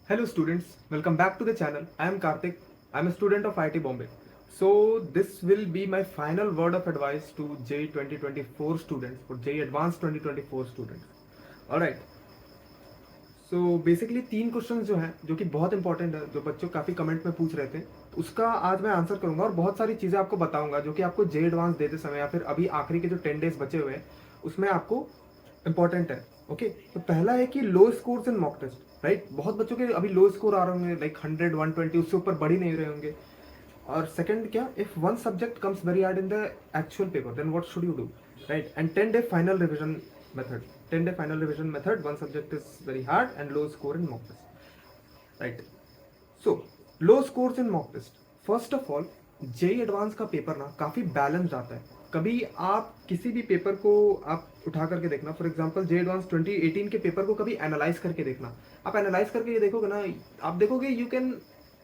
Hello students, welcome back to the channel. I am Karthik. I am a student of IIT Bombay. So this will be my final word of advice to JEE 2024 students, for JEE Advanced 2024 students. Alright. So basically तीन question जो हैं जो कि बहुत important है, जो बच्चों काफ़ी कमेंट में पूछ रहे थे, उसका आज मैं आंसर करूंगा और बहुत सारी चीज़ें आपको बताऊंगा जो कि आपको JEE एडवांस देते समय या फिर अभी आखिरी के जो 10 डेज बचे हुए हैं उसमें आपको इंपॉर्टेंट है. ओके, तो पहला है कि low scores in mock test. Right, बहुत बच्चों के अभी लो स्कोर आ रहे होंगे, लाइक 100 120, उससे ऊपर बढ़ ही नहीं रहे होंगे. और सेकंड क्या, if one subject comes very hard in the actual paper then what should you do. Right, and 10-day final revision method. 10-day final revision method. One subject is very hard and low score in mock test. Right. So low scores in mock test. First of all, JEE advance का paper ना काफ़ी balanced आता है. कभी आप किसी भी paper को आप उठा करके देखना, फॉर एग्जांपल JEE एडवांस 2018 के पेपर को कभी एनालाइज करके देखना. आप एनालाइज करके ये देखोगे ना, आप देखोगे you can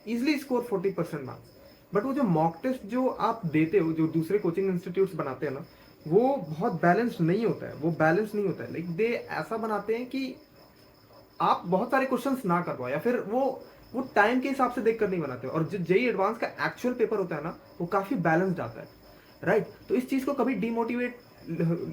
easily score 40% marks. But वो जो मॉक टेस्ट जो आप देते हो, जो दूसरे कोचिंग इंस्टीट्यूट्स बनाते हैं ना, वो बहुत बैलेंस्ड नहीं होता है. वो बैलेंस नहीं होता है. लाइक दे ऐसा बनाते हैं कि आप बहुत सारे क्वेश्चंस ना कर पाओ, या फिर वो टाइम के हिसाब से देखकर नहीं बनाते. और जो JEE एडवांस का एक्चुअल पेपर होता है ना, वो काफी बैलेंस्ड आता है. राइट, तो इस चीज को कभी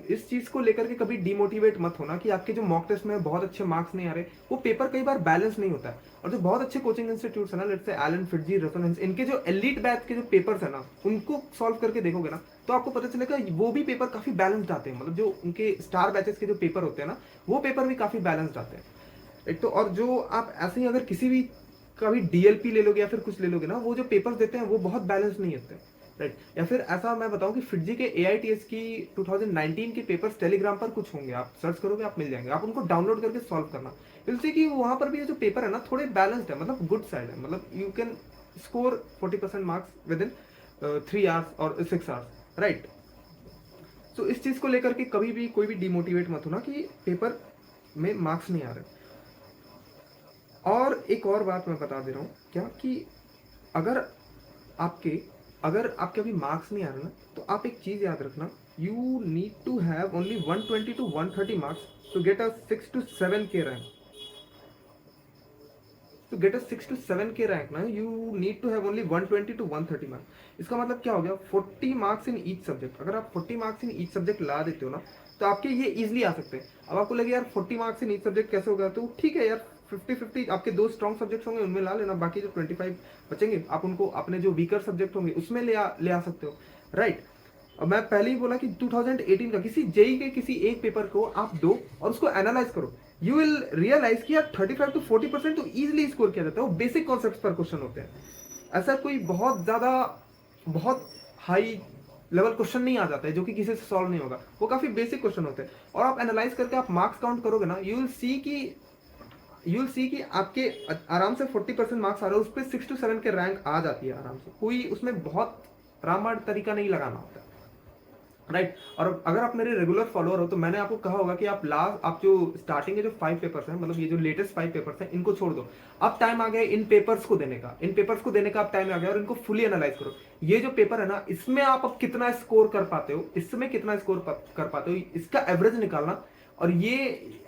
इस चीज को लेकर के कभी डिमोटिवेट मत होना कि आपके जो मॉक टेस्ट में बहुत अच्छे मार्क्स नहीं आ रहे. वो पेपर कई बार बैलेंस नहीं होता है. और जो बहुत अच्छे कोचिंग इंस्टीट्यूट्स है ना, let's say Elon, FIITJEE, resonance, इनके जो एलीट बैच के जो पेपर्स है ना, उनको सॉल्व करके देखोगे ना, तो आपको पता चलेगा वो भी पेपर काफी बैलेंस्ड आते हैं. मतलब जो उनके स्टार बैचेस के जो पेपर होते हैं ना, वो पेपर भी काफी बैलेंस्ड आते हैं. एक तो, और जो आप ऐसे ही अगर किसी भी कभी DLP ले लोगे या फिर कुछ ले लोगे ना, वो जो पेपर देते हैं वो बहुत बैलेंस नहीं होते. राइट, या फिर ऐसा मैं बताऊं कि फिटजी के AITS की 2019 के पेपर्स टेलीग्राम पर कुछ होंगे, आप सर्च करोगे आप मिल जाएंगे. आप उनको डाउनलोड करके सॉल्व करना. इससे कि वहां पर भी ये जो पेपर है ना, थोड़े बैलेंस्ड है, मतलब गुड साइड है. मतलब you can score 40% marks with in 3 hours और 6 आवर्स. राइट, तो इस चीज को लेकर के कभी भी कोई भी डिमोटिवेट मत होना कि पेपर में मार्क्स नहीं आ रहे. और एक और बात मैं बता दे रहा हूँ क्या, कि अगर आपके अगर आपके अभी मार्क्स नहीं आ रहे ना, तो आप एक चीज याद रखना, you need to have only 120 to 130 marks to get a 6 to 7K rank. To get a 6 to 7K rank ना, you need to have only 120 to 130 marks. इसका मतलब क्या हो गया, 40 मार्क्स इन ईच सब्जेक्ट. अगर आप 40 मार्क्स इन ईच सब्जेक्ट ला देते हो ना, तो आपके ये इजिली आ सकते हैं. अब आपको लगे यार 40 मार्क्स इन ईच सब्जेक्ट कैसे होगा, तो ठीक है यार, 50-50 आपके दो स्ट्रॉन्ग सब्जेक्ट्स होंगे उनमें ला लेना, बाकी जो 25 बचेंगे आप उनको अपने जो वीकर सब्जेक्ट होंगे उसमें ले आ सकते हो. राइट, और मैं पहले ही बोला कि 2018 का किसी JEE के किसी एक पेपर को आप दो और उसको एनालाइज करो. यू विल रियलाइज कि यार 35 to 40% तो इजिली स्कोर किया जाता है. वो बेसिक कॉन्सेप्ट पर क्वेश्चन होते हैं. ऐसा कोई बहुत ज्यादा बहुत हाई लेवल क्वेश्चन नहीं आ जाता है जो कि किसी से सॉल्व नहीं होगा. वो काफी बेसिक क्वेश्चन होते हैं. और आप एनालाइज करके आप मार्क्स काउंट करोगे ना, यू विल सी कि आपके आराम से 40% मार्क्स आ रहे हैं, उस पर 6 to 7 के रैंक आ जाती है आराम से. कोई उसमें बहुत रामबाण तरीका नहीं लगाना होता है. राइट, और अगर आप मेरे रेगुलर फॉलोअर हो तो मैंने आपको कहा होगा कि आप जो स्टार्टिंग के जो 5 पेपर्स हैं, मतलब ये जो लेटेस्ट 5 पेपर्स हैं, इनको छोड़ दो. अब टाइम आ गया इन पेपर्स को देने का अब टाइम आ गया, और इनको फुली एनालाइज करो. ये जो पेपर है ना, इसमें आप अब कितना स्कोर कर पाते हो, कर पाते हो, इसका एवरेज निकालना. और ये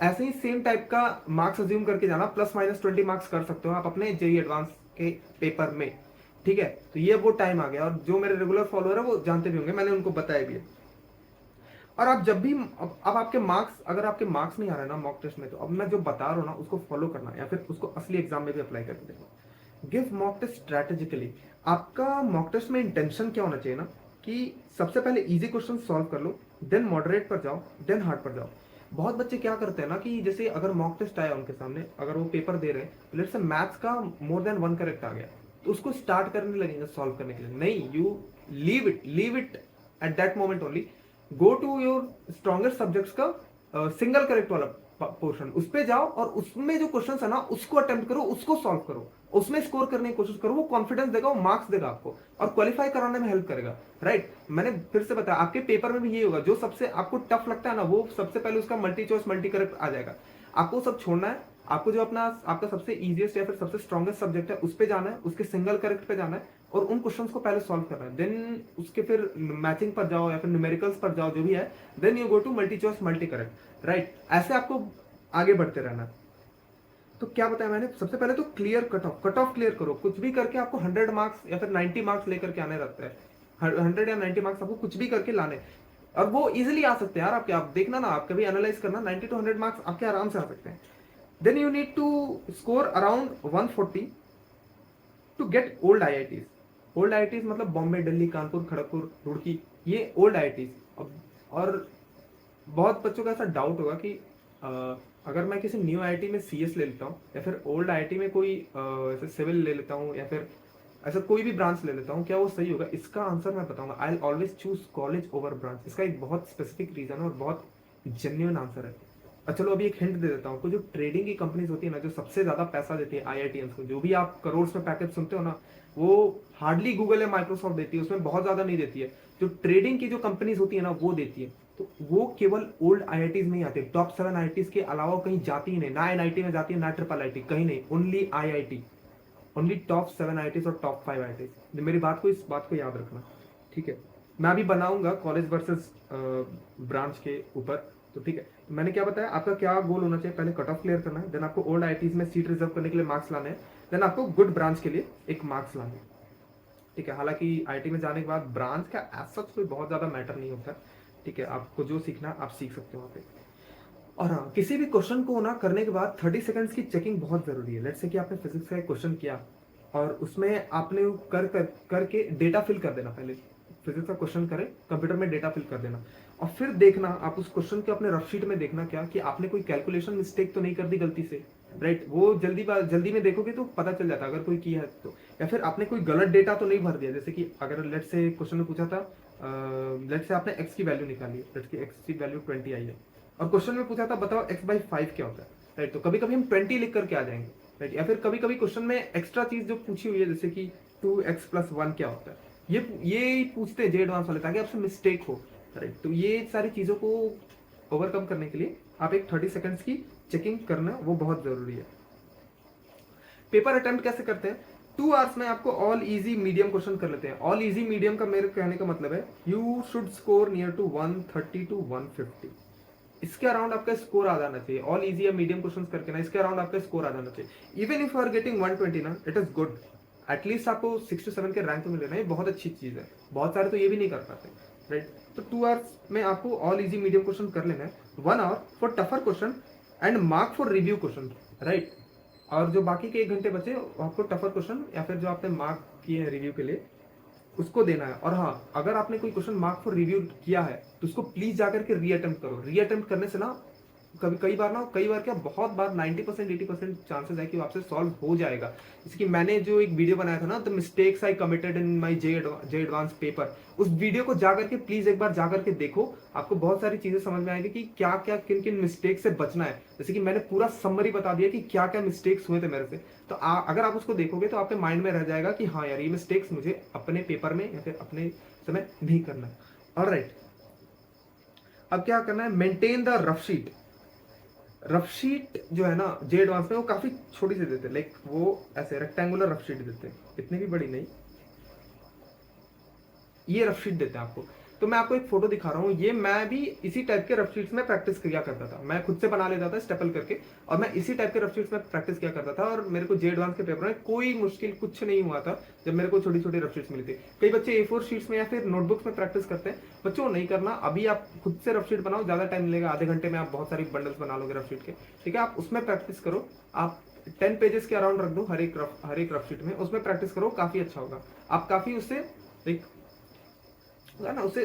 ऐसे ही सेम टाइप का मार्क्स अज्यूम करके जाना, ±20 मार्क्स कर सकते हो आप अपने JEE एडवांस के पेपर में. ठीक है, तो ये वो टाइम आ गया, और जो मेरे रेगुलर फॉलोअर है वो जानते भी होंगे, मैंने उनको बताया भी है. और आप जब भी अब आपके मार्क्स, अगर आपके मार्क्स नहीं आ रहे ना मॉक टेस्ट में, तो अब मैं जो बता रहा हूँ ना उसको फॉलो करना, या फिर उसको असली एग्जाम में भी अप्लाई करके देखना. Give mock test strategically. आपका मॉक टेस्ट में इंटेंशन क्या होना चाहिए ना, कि सबसे पहले इजी क्वेश्चन सॉल्व कर लो, देन मॉडरेट पर जाओ, देन हार्ड पर जाओ. बहुत बच्चे क्या करते हैं ना, कि जैसे अगर मॉक टेस्ट आया उनके सामने, अगर वो पेपर दे रहे हैं, तो लेट्स से मैथ्स का मोर देन 1 करेक्ट आ गया, तो उसको स्टार्ट करने लगेंगे सॉल्व करने के लिए. नहीं, you leave it at that moment only. Go to your strongest subjects का सिंगल करेक्ट वाला पोर्शन, उस पे जाओ और उसमें जो क्वेश्चन है ना उसको अटेम्प्ट करो, उसको सॉल्व करो, उसमें स्कोर करने की कोशिश करो. वो कॉन्फिडेंस देगा, वो मार्क्स देगा आपको, और क्वालिफाई कराने में हेल्प करेगा. राइट, मैंने फिर से बताया, आपके पेपर में भी ये होगा, जो सबसे आपको टफ लगता है ना, वो सबसे पहले उसका मल्टी चॉइस मल्टी करेक्ट आ जाएगा. आपको सब छोड़ना है, आपको जो आपका सबसे इजीएस्ट या फिर सबसे स्ट्रॉन्गेस्ट सब्जेक्ट है उस पे जाना है, उसके सिंगल करेक्ट पे जाना है, और उन क्वेश्चंस को पहले सॉल्व करना है. देन उसके फिर मैचिंग पर जाओ या फिर न्यूमेरिकल्स पर जाओ, जो भी है, then you go to multi choice multi correct. Right, ऐसे आपको आगे बढ़ते रहना है. तो क्या बताया मैंने, सबसे पहले तो क्लियर कट ऑफ क्लियर करो। कुछ भी करके आपको 100 मार्क्स या फिर 90 मार्क्स लेकर के आने रहता है। 100 या 90 मार्क्स आपको कुछ भी करके लाने, और वो इजिली आ सकते हैं यार आपके। आप देखना ना, आप कभी एनालाइज करना, 90 to 100 मार्क्स आपके आराम से आ सकते हैं। Then you need to score around 140 to get old IITs। Old IITs मतलब बॉम्बे, दिल्ली, कानपुर, खड़गपुर, रुड़की, ये ओल्ड IITs। और बहुत बच्चों का ऐसा डाउट होगा कि अगर मैं किसी न्यू IIT में CS ले लेता हूँ, या फिर ओल्ड IIT में कोई ऐसे सिविल ले लेता हूँ, या फिर ऐसा कोई भी ब्रांच ले लेता हूँ, क्या वो सही होगा? इसका आंसर मैं बताऊंगा। I always choose college over branch. इसका एक बहुत स्पेसिफिक रीजन है और बहुत जेन्युइन आंसर है। और चलो अभी एक हिंट दे देता हूँ। जो ट्रेडिंग की कंपनीज होती है ना, जो सबसे ज्यादा पैसा देती है IITians को, जो भी आप करोड़ में पैकेज सुनते हो ना, वो हार्डली गूगल या माइक्रोसॉफ्ट देती है, उसमें बहुत ज्यादा नहीं देती है। जो ट्रेडिंग की जो कंपनीज होती है ना, वो देती है। तो वो केवल ओल्ड IITs में ही आते हैं। टॉप 7 IITs के अलावा कहीं जाती ही नहीं, ना NIT में जाती है, ना IIIT, कहीं नहीं। Only IIT, only top 7 IITs और टॉप 5 IITs। मेरी बात को, इस बात को याद रखना, ठीक है? मैं अभी बनाऊंगा कॉलेज वर्सेस ब्रांच के ऊपर, तो ठीक है। मैंने क्या बताया, आपका क्या गोल होना चाहिए? पहले कट ऑफ क्लियर करना है, देन आपको ओल्ड IITs में सीट रिजर्व करने के लिए मार्क्स लाने हैं, देन आपको गुड ब्रांच के लिए एक मार्क्स लाने हैं, ठीक है? हालांकि IIT में जाने के बाद ब्रांच का एज सच कोई बहुत ज्यादा मैटर नहीं होता, ठीक है? आपको जो सीखना आप सीख सकते हो वहाँ पे। और हाँ, किसी भी क्वेश्चन को ना करने के बाद 30 सेकंड्स की चेकिंग बहुत जरूरी है। लेट्स से कि आपने फिजिक्स का एक क्वेश्चन किया और उसमें आपने करके डेटा फिल कर देना। पहले फिजिक्स का क्वेश्चन करें, कंप्यूटर में डेटा फिल कर देना, और फिर देखना आप उस क्वेश्चन के अपने रफ शीट में देखना क्या कि आपने कोई कैलकुलेशन मिस्टेक तो नहीं कर दी गलती से, राइट? वो जल्दी में देखोगे तो पता चल जाता अगर कोई किया है तो। या फिर आपने कोई गलत डेटा तो नहीं भर दिया, जैसे कि अगर लेट्स से क्वेश्चन में पूछा था, लेट्स से आपने x की वैल्यू निकाली है, लेट्स की x की वैल्यू 20 आई है, और क्वेश्चन में पूछा था बताओ x/5 क्या होता है, राइट? तो कभी कभी हम 20 लिख करके आ जाएंगे, राइट? या फिर कभी कभी क्वेश्चन में एक्स्ट्रा चीज जो पूछी हुई है, जैसे कि 2x+1 क्या होता है, ये पूछते हैं जे एडवांस वाले, ताकि आपसे मिस्टेक हो, राइट? तो ये सारी चीजों को ओवरकम करने के लिए आप एक 30 सेकंड्स की चेकिंग करना वो बहुत जरूरी है। पेपर अटेम्प्ट कैसे करते हैं? 2 आवर्स में आपको ऑल इजी मीडियम क्वेश्चन कर लेते हैं। ऑल इजी मीडियम का मेरे कहने का मतलब है you should score near to 130 to 150। इसके अराउंड आपका स्कोर आ जाना चाहिए। ऑल इजी या मीडियम क्वेश्चन करके ना इसके अराउंड आपका स्कोर आ जाना चाहिए। Even if you are getting 120 ना, इट इज गुड। एटलीस्ट आपको 6 to 7 के रैंक में लेना, ये बहुत अच्छी चीज है। बहुत सारे तो ये भी नहीं कर पाते, राइट? तो 2 आवर्स में आपको ऑल इजी मीडियम क्वेश्चन कर लेना है। 1 hour for tougher question and mark for review question, right? और जो बाकी के 1 घंटे बचे आपको टफर क्वेश्चन या फिर जो आपने मार्क किए हैं रिव्यू के लिए उसको देना है। और हाँ, अगर आपने कोई क्वेश्चन मार्क फॉर रिव्यू किया है तो उसको प्लीज जाकर के रीअटेम्प्ट करो। रीअटेम्प्ट करने से ना कई बार क्या, बहुत बार 90% 80% चांसेस है कि वो आपसे सॉल्व हो जाएगा। जैसे कि मैंने जो एक वीडियो बनाया था ना, the mistakes I committed in my J advance paper, उस वीडियो को जाकर के प्लीज एक बार जाकर के देखो। आपको बहुत सारी चीजें समझ में आएगी कि क्या क्या किन किन मिस्टेक से बचना है। जैसे कि मैंने पूरा समरी बता दिया कि क्या क्या मिस्टेक्स हुए थे मेरे से। तो अगर आप उसको देखोगे तो आपके माइंड में रह जाएगा कि हाँ यार, ये मिस्टेक्स मुझे अपने पेपर में या फिर अपने समय नहीं करना है। ऑलराइट, अब क्या करना है? Maintain the rough sheet. Rough sheet जो है ना जे एडवांस में, वो काफी छोटी सी देते हैं, लाइक वो ऐसे रेक्टेंगुलर रफ शीट देते हैं, इतनी भी बड़ी नहीं, ये रफ शीट देते हैं आपको। तो मैं आपको एक फोटो दिखा रहा हूँ, ये मैं भी इसी टाइप के रफ शीट्स में प्रैक्टिस किया करता था। मैं खुद से बना लेता था स्टेपल करके, और मैं इसी टाइप के रफ शीट्स में प्रैक्टिस किया करता था। और मेरे को जे एडवांस के पेपर में कोई मुश्किल कुछ नहीं हुआ था जब मेरे को छोटी छोटी रफ शीट्स मिली थी। कई बच्चे A4 शीट्स में या फिर नोटबुक्स में प्रैक्टिस करते हैं, बच्चों को नहीं करना। अभी आप खुद से रफ शीट बनाओ, ज्यादा टाइम मिलेगा, आधे घंटे में आप बहुत सारी बंडल्स बना लोगे रफ शीट के, ठीक है? आप उसमें प्रैक्टिस करो। आप 10 पेजेस के अराउंड रख दो हर एक रफ शीट में, उसमें प्रैक्टिस करो, काफी अच्छा होगा। आप काफी उससे एक ना उसे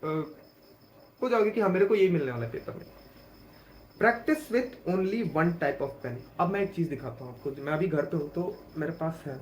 हो जाओगे कि हाँ मेरे को ये मिलने वाला है पेपर में। Practice with only 1 type of pen. अब मैं एक चीज दिखाता हूँ आपको। मैं अभी घर पे हूँ तो मेरे पास है,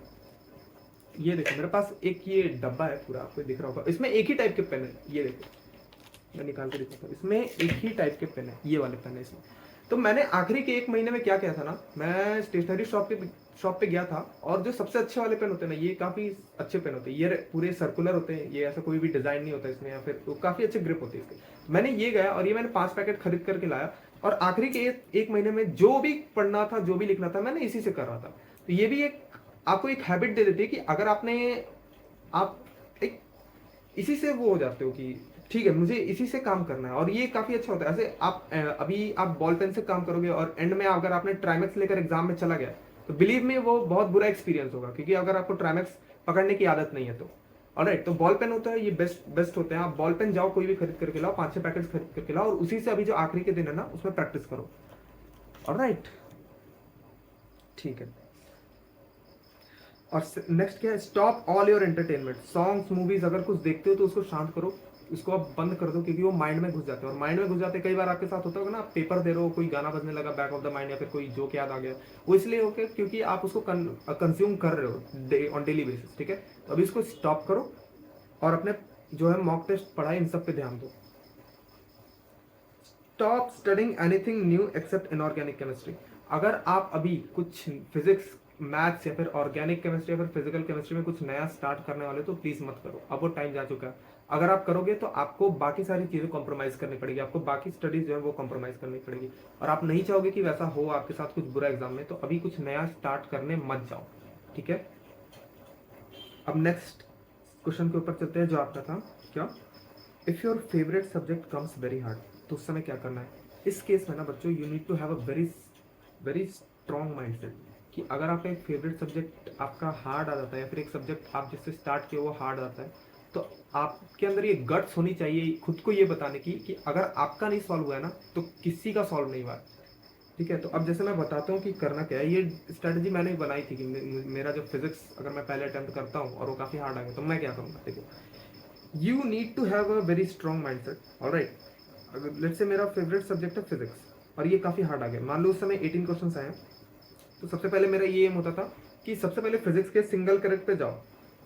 ये देखो मेरे पास एक ये डब्बा है पूरा, आपको दिख रहा होगा। इसमें एक ही टाइप के पेन है, ये देखो मैं निकाल के दिखाता हूँ। इसमें एक ही टाइप के पेन है, ये वाले पेन है इसमें। तो मैंने आखिरी के 1 महीने में क्या किया था ना, मैं स्टेशनरी शॉप पे गया था, और जो सबसे अच्छे वाले पेन होते हैं ना, ये काफी अच्छे पेन होते हैं, ये पूरे सर्कुलर होते हैं, ये ऐसा कोई भी डिजाइन नहीं होता इसमें, या फिर तो काफी अच्छे ग्रिप होती है इसके। मैंने ये गया और ये मैंने 5 पैकेट खरीद करके लाया, और आखिरी के 1 महीने में जो भी पढ़ना था, जो भी लिखना था, मैंने इसी से कर रहा था। तो ये भी एक आपको एक हैबिट दे देती है कि अगर आप एक इसी से वो हो जाते हो कि ठीक है, मुझे इसी से काम करना है और ये काफी अच्छा होता है। ऐसे आप अभी आप बॉल पेन से काम करोगे और एंड में अगर आपने ट्राइमेक्स लेकर एग्जाम में चला गया तो बिलीव में वो बहुत बुरा एक्सपीरियंस होगा, क्योंकि अगर आपको ट्राइमेक्स पकड़ने की आदत नहीं है तो। ऑलराइट, तो बॉल पेन होता है, ये बेस्ट बेस्ट होते हैं। आप बॉल पेन जाओ कोई भी खरीद करके लाओ, 5-6 पैकेट्स खरीद करके लाओ और उसी से अभी जो आखिरी के दिन है ना उसमें प्रैक्टिस करो। ऑलराइट, ठीक है। और नेक्स्ट क्या है, stop all your entertainment, songs movies अगर कुछ देखते हो तो उसको शांत करो, उसको आप बंद कर दो, क्योंकि वो माइंड में घुस जाते हैं। और माइंड में घुस जाते हैं, कई बार आपके साथ होता होगा ना, आप पेपर दे रहे हो, कोई गाना बजने लगा बैक ऑफ द माइंड या फिर कोई जोक याद आ गया, वो इसलिए हो गया क्योंकि आप उसको कंज्यूम कर रहे हो ऑन डेली बेसिस। ठीक है, तो अभी इसको स्टॉप करो और अपने जो है मॉक टेस्ट पढ़ाई इन सब पे ध्यान दो। Stop studying anything new except inorganic chemistry. अगर आप अभी कुछ फिजिक्स मैथ्स या फिर ऑर्गेनिक केमिस्ट्री या फिर फिजिकल केमिस्ट्री में कुछ नया स्टार्ट करने वाले तो प्लीज मत करो, अब वो टाइम जा चुका है। अगर आप करोगे तो आपको बाकी सारी चीजें कॉम्प्रोमाइज करनी पड़ेगी, आपको बाकी स्टडीज जो है वो कॉम्प्रोमाइज करनी पड़ेगी और आप नहीं चाहोगे कि वैसा हो आपके साथ कुछ बुरा एग्जाम में, तो अभी कुछ नया स्टार्ट करने मत जाओ। ठीक है, अब नेक्स्ट क्वेश्चन के ऊपर चलते हैं जो आपका था क्या, if your favourite subject comes very hard, तो उस समय क्या करना है। इस केस में ना बच्चों, you need to have a very very strong mindset कि अगर आपका एक फेवरेट सब्जेक्ट आपका हार्ड आ जाता है या फिर एक सब्जेक्ट आप जिससे स्टार्ट किए वो हार्ड आता है, तो आपके अंदर ये गट्स होनी चाहिए खुद को ये बताने की कि अगर आपका नहीं सॉल्व हुआ है ना तो किसी का सॉल्व नहीं हुआ है। ठीक है, तो अब जैसे मैं बताता हूँ कि करना क्या है। ये स्ट्रेटजी मैंने बनाई थी कि मेरा जो फिजिक्स अगर मैं पहले अटेम्प्ट करता हूँ और वो काफी हार्ड आ गया तो मैं क्या करूँगा। देखो, you need to have a very strong mindset. Alright, अगर लेट्स से मेरा फेवरेट सब्जेक्ट है फिजिक्स और ये काफी हार्ड आ गया, मान लो उस समय 18 क्वेश्चन आए, तो सबसे पहले मेरा ये एम होता था कि सबसे पहले फिजिक्स के सिंगल करेक्ट पे जाओ,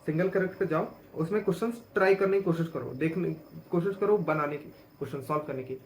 सिंगल करेक्ट पे जाओ, उसमें क्वेश्चन ट्राई करने की कोशिश करो, देखने कोशिश करो, बनाने की, क्वेश्चन सॉल्व करने की।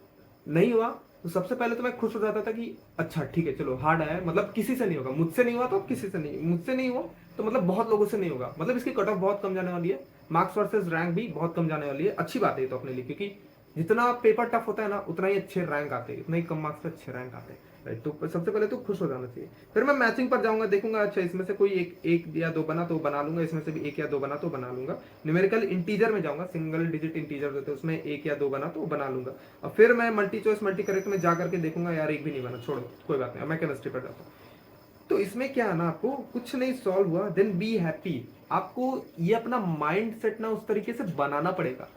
नहीं हुआ तो सबसे पहले तो मैं खुश हो जाता था कि अच्छा ठीक है चलो हार्ड आया है, मतलब किसी से नहीं होगा, मुझसे नहीं हुआ तो किसी से नहीं, मुझसे नहीं हुआ तो मतलब बहुत लोगों से नहीं होगा, मतलब इसकी कट ऑफ बहुत कम जाने वाली है, मार्क्स वर्सेस रैंक भी बहुत कम जाने वाली है। अच्छी बात है ये तो अपने लिए, क्योंकि जितना पेपर टफ होता है ना उतना ही अच्छे रैंक आते हैं, उतना ही कम मार्क्स पे अच्छे रैंक आते हैं। राइट, तो सबसे पहले तो खुश हो जाना चाहिए। फिर मैं मैचिंग पर जाऊंगा, देखूंगा अच्छा इसमें से कोई एक या दो बना तो बना लूंगा, इसमें से भी एक या दो बना तो बना लूंगा। न्यूमेरिकल इंटीजर में जाऊंगा, सिंगल डिजिट इंटीजर होते हैं उसमें एक या दो बना तो बना लूंगा। और फिर मैं मल्टी चॉइस मल्टी करेक्ट में जा करके देखूंगा यार एक भी नहीं बना, छोड़ो कोई बात नहीं, मैं केमिस्ट्री पर जाता हूँ। तो इसमें क्या है ना, आपको कुछ नहीं सॉल्व हुआ देन बी हैप्पी। आपको ये अपना माइंड सेट ना उस तरीके से बनाना पड़ेगा।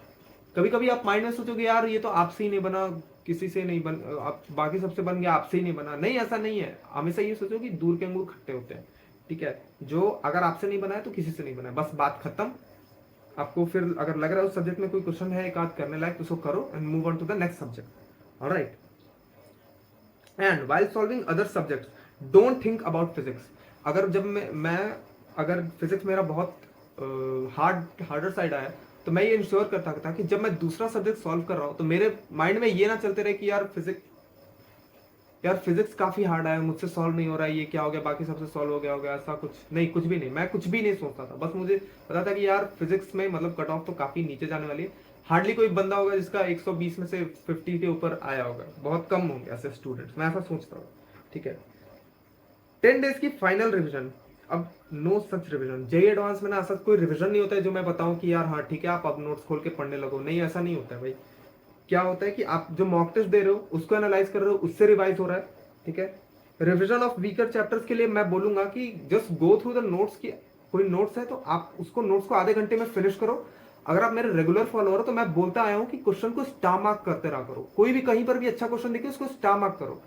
कभी कभी आप माइंड में सोचोगे यार ये तो आपसे ही नहीं बना, किसी से नहीं बन, आप बाकी सबसे बन गया, आपसे ही नहीं बना। नहीं, ऐसा नहीं है, हमेशा ये सोचो कि दूर के अंगूर खट्टे होते हैं। ठीक है, जो अगर आपसे नहीं बना है तो किसी से नहीं बना है, बस बात खत्म। आपको फिर अगर लग रहा है उस सब्जेक्ट में कोई क्वेश्चन है एक आध करने लायक तो उसको करो and move on to the next subject. Alright, and while solving other subjects don't think about physics. अगर जब मैं अगर फिजिक्स मेरा बहुत हार्डर साइड आया तो मैं ये इंश्योर करता था कि जब मैं दूसरा सब्जेक्ट सॉल्व कर रहा हूँ तो मेरे माइंड में ये ना चलते रहे कि यार फिजिक्स काफी हार्ड आया, मुझसे सॉल्व नहीं हो रहा है, ये क्या हो गया, बाकी सबसे सॉल्व हो गया होगा, ऐसा कुछ नहीं, कुछ भी नहीं। मैं कुछ भी नहीं सोचता था, बस मुझे पता था कि यार फिजिक्स में मतलब कट ऑफ तो काफी नीचे जाने वाली है, हार्डली कोई बंदा होगा जिसका 120 में से 50 के ऊपर आया होगा, बहुत कम होंगे ऐसे स्टूडेंट्स, मैं ऐसा सोचता हूँ। ठीक है, 10 डेज की फाइनल रिवीजन। अब no such revision, JEE advance में ना ऐसा कोई रिवीजन नहीं होता है जो मैं बताऊं कि यार हाँ ठीक है आप अब नोट्स खोल के पढ़ने लगो, नहीं ऐसा नहीं होता है भाई। क्या होता है कि आप जो मॉक टेस्ट दे रहे हो उसको एनालाइज कर रहे हो, उससे रिवाइज हो रहा है। ठीक है, रिवीजन ऑफ वीकर चैप्टर्स के लिए मैं बोलूंगा कि just go through the notes की, कोई नोट्स है तो आप उसको नोट्स को आधे घंटे में फिनिश करो। अगर आप मेरे रेगुलर फॉलोअर हो तो मैं बोलता आया हूं कि क्वेश्चन को स्टार मार्क करते रहा करो, कोई भी कहीं पर भी अच्छा क्वेश्चन दिखे उसको स्टार मार्क करो।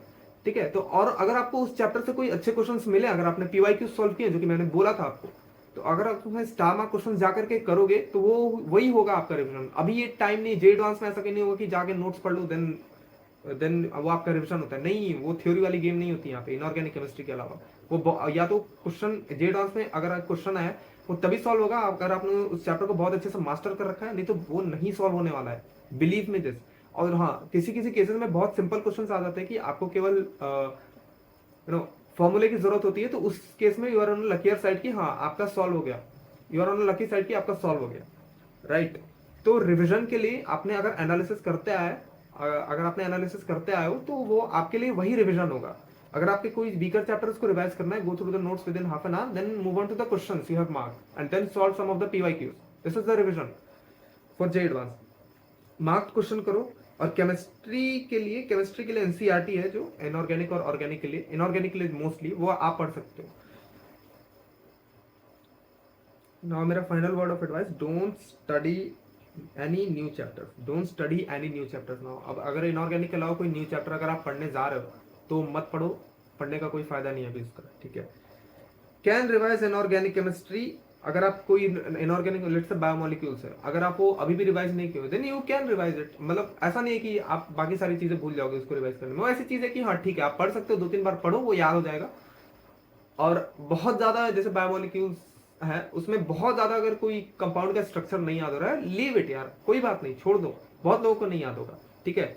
ठीक है, तो और अगर आपको उस चैप्टर से कोई अच्छे क्वेश्चंस मिले, अगर आपने पीवाईक्यू सॉल्व किए जो कि मैंने बोला था आपको, तो अगर आप उसमें स्टार मार्क क्वेश्चन जाकर के करोगे तो वो वही होगा आपका रिवीजन। अभी ये टाइम नहीं, जे एडवांस में ऐसा कहीं नहीं होगा कि जाके नोट्स पढ़ लो देन वो आपका रिवीजन होता है, नहीं, वो थ्योरी वाली गेम नहीं होती यहाँ पे इनऑर्गेनिक केमिस्ट्री के अलावा। वो या तो क्वेश्चन जे एडवांस में अगर क्वेश्चन आया वो तभी सॉल्व होगा अगर आपने उस चैप्टर को बहुत अच्छे से मास्टर कर रखा है, नहीं तो वो नहीं सॉल्व होने वाला है, बिलीव मी दिस। और हाँ, किसी किसी केसेस में बहुत सिंपल क्वेश्चन आ जाते हैं कि आपको केवल फॉर्मूले की जरूरत होती है, तो उस केस में you are on luckier side की, हाँ आपका सॉल्व हो गया, you are on lucky side की, आपका सॉल्व हो गया। राइट, तो रिवीजन के लिए आपने अगर एनालिसिस करते आए, अगर आपने एनालिसिस करते आए हो तो वो आपके लिए वही रिवीजन होगा। अगर आपके कोई वीकर चैप्टर्स को रिवाइज करना है, go through the notes within half an hour, then move on to the questions you have marked and then solve some of the PYQs. This is the revision for J advance. Marked question करो। और chemistry के लिए NCERT है जो inorganic और organic के लिए, inorganic के लिए मोस्टली वो आप पढ़ सकते हो। नाउ मेरा final word of advice, don't study any new chapters, don't study any new chapters now. अब अगर इनऑर्गेनिक के अलावा कोई न्यू चैप्टर अगर आप पढ़ने जा रहे हो तो मत पढ़ो, पढ़ने का कोई फायदा नहीं है अभी उसका, ठीक है। कैन रिवाइज इनऑर्गेनिक केमिस्ट्री, अगर आप कोई इनऑर्गेनिक लेट्स से बायोमोलिक्यूल्स है, अगर आप वो अभी भी रिवाइज नहीं किए then you can revise it. मतलब ऐसा नहीं है कि आप बाकी सारी चीजें भूल जाओगे उसको रिवाइज करने में, वो ऐसी चीज है कि हाँ ठीक है आप पढ़ सकते हो, 2-3 बार पढ़ो वो याद हो जाएगा। और बहुत ज्यादा जैसे बायोमोलिक्यूल्स है उसमें बहुत ज्यादा अगर कोई कंपाउंड का स्ट्रक्चर नहीं याद हो रहा है, लीव इट यार, कोई बात नहीं, छोड़ दो। बहुत लोगों को नहीं याद होगा, ठीक है,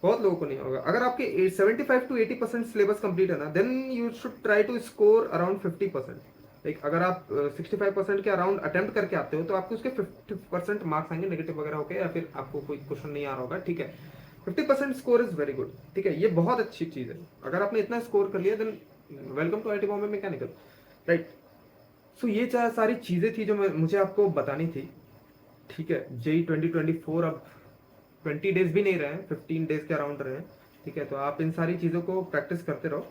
बहुत लोगों को नहीं होगा। अगर आपके 75 to 80% सिलेबस कंप्लीट है ना, then you should try to score around 50%। Like अगर आप 65% के अराउंड अटेम्प्ट करके आते हो तो आपको उसके 50% मार्क्स आएंगे नेगेटिव वगैरह होकर, या फिर आपको कोई क्वेश्चन नहीं आ रहा होगा, ठीक है। 50% स्कोर इज वेरी गुड, ठीक है, ये बहुत अच्छी चीज है। अगर आपने इतना स्कोर कर लिया then welcome to IIT Bombay mechanical, right. So ये सारी चीजें थी जो मुझे आपको बतानी थी, ठीक है। जेई 2024 अब 20 डेज भी नहीं रहे, 15 डेज के अराउंड रहे, ठीक है। तो आप इन सारी चीज़ों को प्रैक्टिस करते रहो।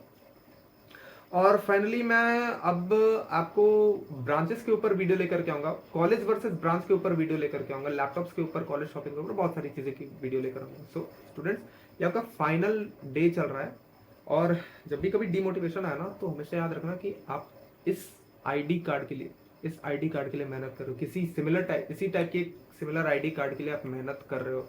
और फाइनली मैं अब आपको ब्रांचेस के ऊपर वीडियो लेकर के आऊंगा, कॉलेज वर्सेस ब्रांच के ऊपर वीडियो लेकर के आऊंगा, लैपटॉप्स के ऊपर, कॉलेज शॉपिंग के ऊपर, बहुत सारी चीज़ें की वीडियो लेकर आऊंगा। सो स्टूडेंट्स, ये आपका फाइनल डे चल रहा है, और जब भी कभी डिमोटिवेशन आया ना तो हमेशा याद रखना कि आप इस आईडी कार्ड के लिए, इस आईडी कार्ड के लिए मेहनत कर रहे हो, किसी सिमिलर टाइप, इसी टाइप के सिमिलर आईडी कार्ड के लिए आप मेहनत कर रहे हो।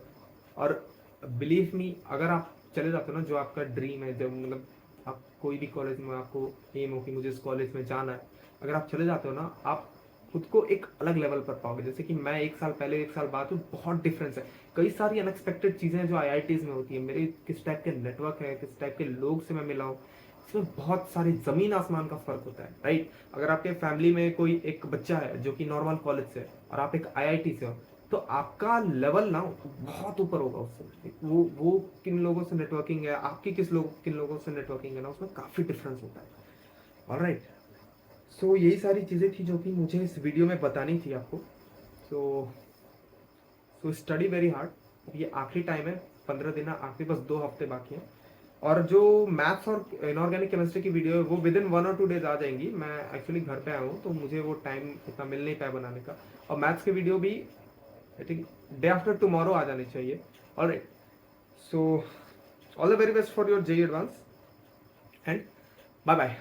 और बिलीव मी, अगर आप चले जाते हो ना, जो आपका ड्रीम है, जब मतलब आप कोई भी कॉलेज में आपको एम हो कि मुझे इस कॉलेज में जाना है, अगर आप चले जाते हो ना, आप खुद को एक अलग लेवल पर पाओगे। जैसे कि मैं 1 साल पहले 1 साल बाद, तो बहुत डिफरेंस है। कई सारी अनएक्सपेक्टेड चीज़ें हैं जो आईआईटीज में होती है, मेरे किस टाइप के नेटवर्क है, किस टाइप के लोग से मैं मिला हूँ, इसमें बहुत सारी जमीन आसमान का फर्क होता है, राइट। अगर आपके फैमिली में कोई एक बच्चा है जो कि नॉर्मल कॉलेज से है और आप एक आईआईटी से हो, तो आपका लेवल ना बहुत ऊपर होगा उससे। वो किन लोगों से नेटवर्किंग है, आपकी किन लोगों से नेटवर्किंग है ना, उसमें काफ़ी डिफरेंस होता है, ऑलराइट। सो यही सारी चीज़ें थी जो कि मुझे इस वीडियो में बतानी थी आपको। सो स्टडी वेरी हार्ड, ये आखिरी टाइम है, 15 दिन आखिरी, बस 2 हफ्ते बाकी हैं। और जो मैथ्स और इनऑर्गेनिक केमिस्ट्री की वीडियो है वो विद इन 1 और 2 डेज आ जाएंगी। मैं एक्चुअली घर पे आया हूँ तो मुझे वो टाइम इतना मिल नहीं पाया बनाने का। और मैथ्स की वीडियो भी I think day after tomorrow आ जानी चाहिए, alright. So all the very best for your JEE advance and bye bye.